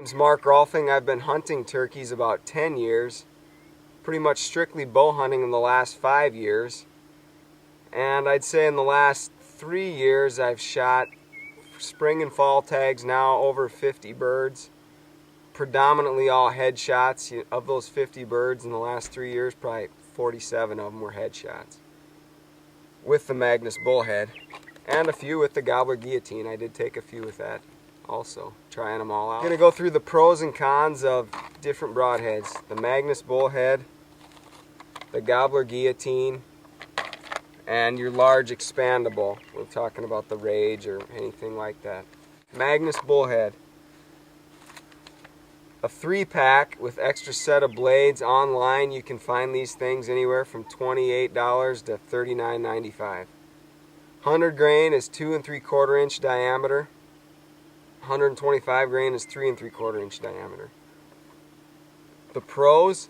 It's Mark Rolfing. I've been hunting turkeys about 10 years, pretty much strictly bow hunting in the last 5 years, and I'd say in the last 3 years I've shot spring and fall tags now over 50 birds, predominantly all headshots. Of those 50 birds in the last 3 years, probably 47 of them were headshots with the Magnus Bullhead, and a few with the Gobbler Guillotine. I did take a few with that also, trying them all out. I'm going to go through the pros and cons of different broadheads. The Magnus Bullhead, the Gobbler Guillotine, and your large expandable. We're talking about the Rage or anything like that. Magnus Bullhead. A 3-pack with extra set of blades. Online you can find these things anywhere from $28 to $39.95. 100 grain is 2 3/4 inch diameter. 125 grain is 3 3/4 inch diameter. The pros,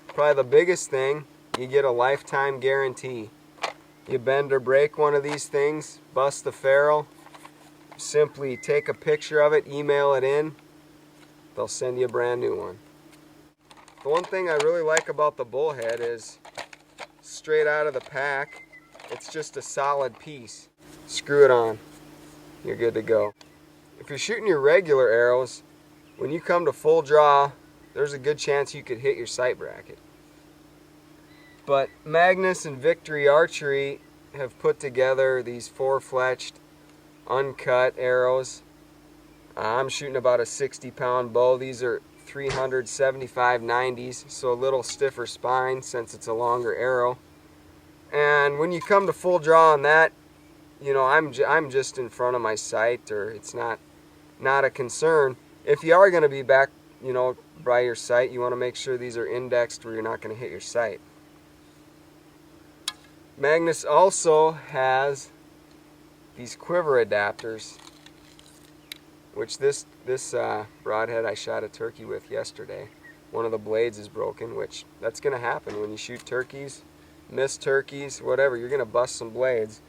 probably the biggest thing, you get a lifetime guarantee. You bend or break one of these things, bust the ferrule, simply take a picture of it, email it in, they'll send you a brand new one. The one thing I really like about the Bullhead is straight out of the pack, it's just a solid piece. Screw it on, you're good to go. If you're shooting your regular arrows, when you come to full draw, there's a good chance you could hit your sight bracket. But Magnus and Victory Archery have put together these 4-fletched, uncut arrows. I'm shooting about a 60-pound bow. These are 375/90s, so a little stiffer spine since it's a longer arrow. And when you come to full draw on that, you know, I'm just in front of my sight, or it's not a concern. If you are going to be back, you know, by your sight, you want to make sure these are indexed where you're not going to hit your sight. Magnus also has these quiver adapters, which this broadhead I shot a turkey with yesterday. One of the blades is broken, which that's going to happen when you shoot turkeys, miss turkeys, whatever. You're going to bust some blades.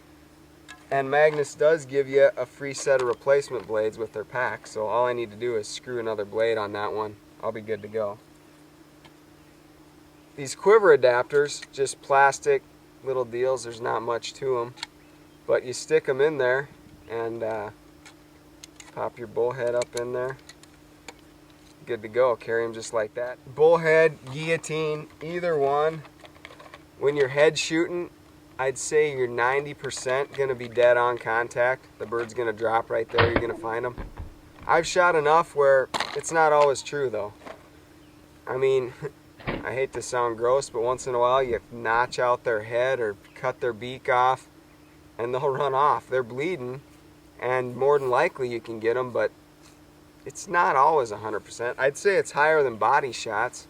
And Magnus does give you a free set of replacement blades with their pack, so all I need to do is screw another blade on that one. I'll be good to go. These quiver adapters, just plastic little deals, there's not much to them, but you stick them in there and pop your bullhead up in there. Good to go. Carry them just like that. Bullhead, guillotine, either one. When you're head shooting, I'd say you're 90% going to be dead on contact. The bird's going to drop right there. You're going to find them. I've shot enough where it's not always true, though. I mean, I hate to sound gross, but once in a while you notch out their head or cut their beak off, and they'll run off. They're bleeding, and more than likely you can get them, but it's not always 100%. I'd say it's higher than body shots.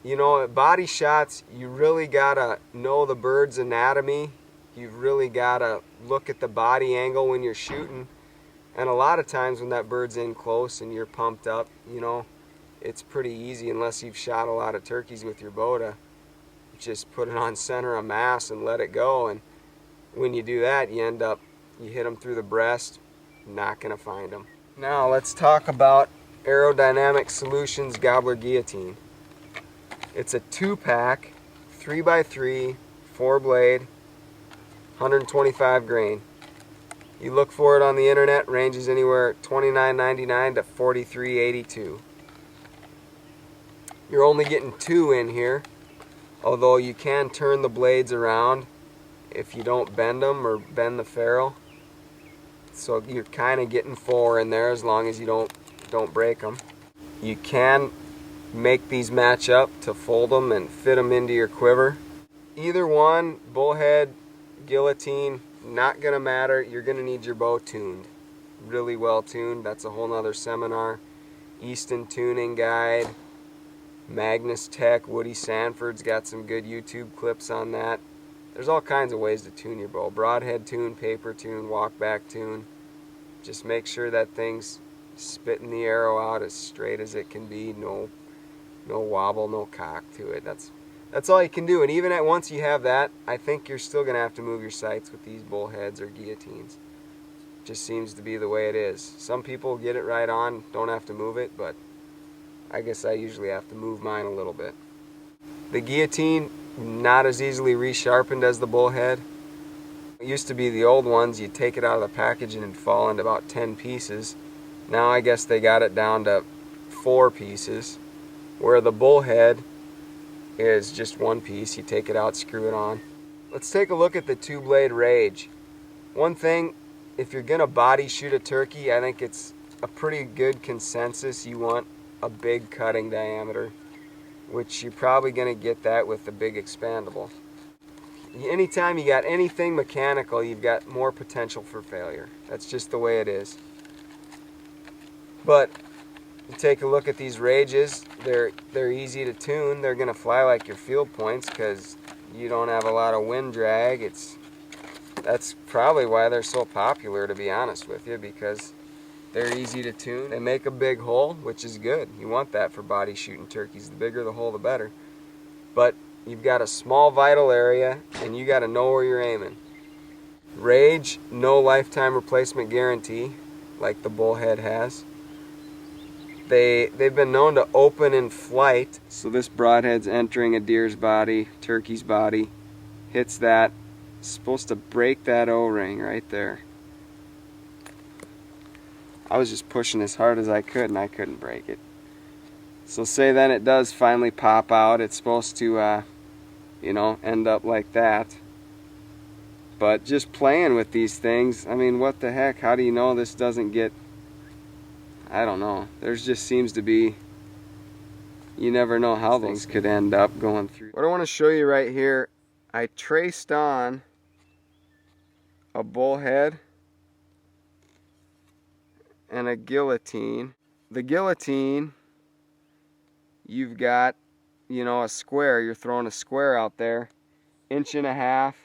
You know, at body shots, you really gotta know the bird's anatomy. You've really gotta look at the body angle when you're shooting. And a lot of times when that bird's in close and you're pumped up, you know, it's pretty easy, unless you've shot a lot of turkeys with your bow, to just put it on center of mass and let it go. And when you do that, you hit them through the breast, not gonna find them. Now let's talk about Aerodynamic Solutions Gobbler Guillotine. It's a 2-pack, 3x3, 4-blade, 125 grain. You look for it on the internet, ranges anywhere $29.99 to $43.82. You're only getting 2 in here, although you can turn the blades around if you don't bend them or bend the ferrule. So you're kind of getting 4 in there as long as you don't break them. You can make these match up to fold them and fit them into your quiver. Either one, bullhead, guillotine, not gonna matter. You're gonna need your bow tuned, really well tuned. That's a whole nother seminar. Easton Tuning Guide, Magnus Tech, Woody Sanford's got some good YouTube clips on that. There's all kinds of ways to tune your bow. Broadhead tune, paper tune, walk back tune. Just make sure that thing's spitting the arrow out as straight as it can be. No wobble, no cock to it. That's all you can do. And even once you have that, I think you're still going to have to move your sights with these bullheads or guillotines. Just seems to be the way it is. Some people get it right on, don't have to move it, but I guess I usually have to move mine a little bit. The guillotine, not as easily resharpened as the Bullhead. It used to be the old ones, you'd take it out of the package and it'd fall into about 10 pieces. Now I guess they got it down to 4 pieces, where the Bullhead is just 1 piece. You take it out, screw it on. Let's take a look at the 2-blade Rage. One thing, if you're gonna body shoot a turkey, I think it's a pretty good consensus. You want a big cutting diameter, which you're probably gonna get that with the big expandable. Anytime you got anything mechanical, you've got more potential for failure. That's just the way it is. But you take a look at these Rages, they're easy to tune. They're gonna fly like your field points because you don't have a lot of wind drag. That's probably why they're so popular, to be honest with you, because they're easy to tune. They make a big hole, which is good. You want that for body shooting turkeys. The bigger the hole, the better. But you've got a small vital area, and you got to know where you're aiming. Rage, no lifetime replacement guarantee, like the Bullhead has. They've been known to open in flight. So this broadhead's entering a deer's body, turkey's body, hits that. It's supposed to break that O-ring right there. I was just pushing as hard as I could and I couldn't break it. So say then it does finally pop out. It's supposed to end up like that. But just playing with these things, I mean, what the heck? How do you know this doesn't get, I don't know. There just seems to be, you never know how things could end up going through. What I want to show you right here, I traced on a Bullhead and a guillotine. The guillotine, you've got, a square. You're throwing a square out there, inch and a half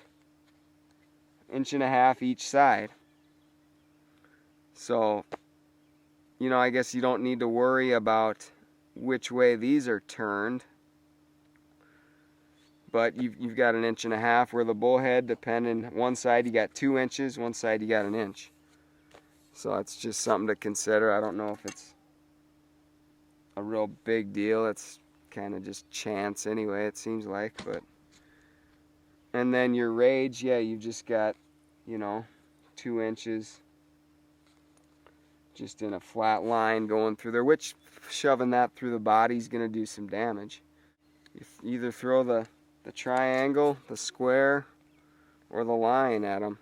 each side. So, I guess you don't need to worry about which way these are turned. But you've got an inch and a half, where the Bullhead, depending, one side you got 2 inches, one side you got 1 inch. So it's just something to consider. I don't know if it's a real big deal. It's kind of just chance anyway, it seems like. And then your Rage, yeah, you've just got, 2 inches just in a flat line going through there, which shoving that through the body is going to do some damage. You either throw the triangle, the square, or the line at them.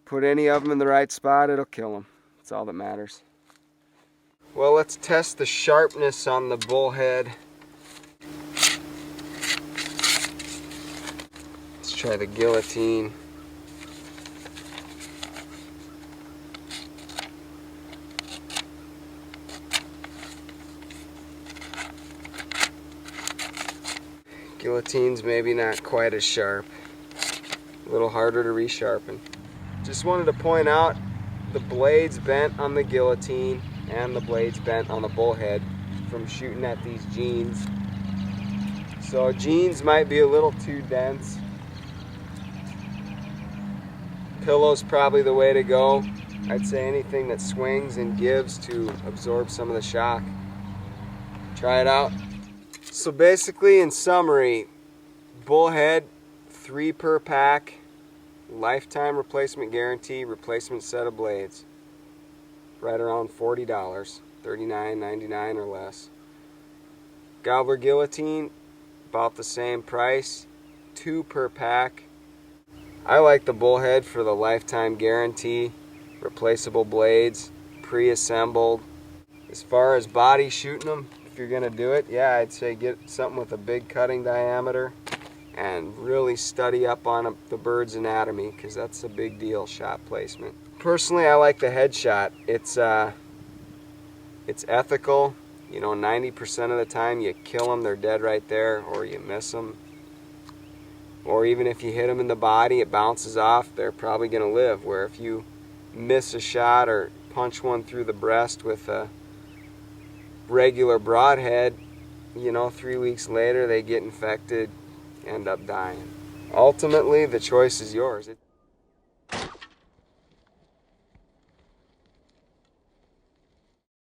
Put any of them in the right spot, it'll kill them. That's all that matters. Well, let's test the sharpness on the Bullhead. Let's try the guillotine. Guillotine's maybe not quite as sharp. A little harder to resharpen. Just wanted to point out the blades bent on the guillotine and the blades bent on the Bullhead from shooting at these jeans. So jeans might be a little too dense. Pillow's probably the way to go. I'd say anything that swings and gives to absorb some of the shock. Try it out. So basically, in summary, Bullhead, 3 per pack, lifetime replacement guarantee, replacement set of blades. Right around $40, $39.99 or less. Gobbler Guillotine, about the same price, 2 per pack. I like the Bullhead for the lifetime guarantee, replaceable blades, pre-assembled. As far as body shooting them, if you're gonna do it, yeah, I'd say get something with a big cutting diameter and really study up on the bird's anatomy, because that's a big deal, shot placement. Personally, I like the headshot. It's ethical. 90% of the time you kill them, they're dead right there, or you miss them. Or even if you hit them in the body, it bounces off, they're probably gonna live. Where if you miss a shot or punch one through the breast with a regular broadhead, 3 weeks later they get infected, end up dying. Ultimately, the choice is yours.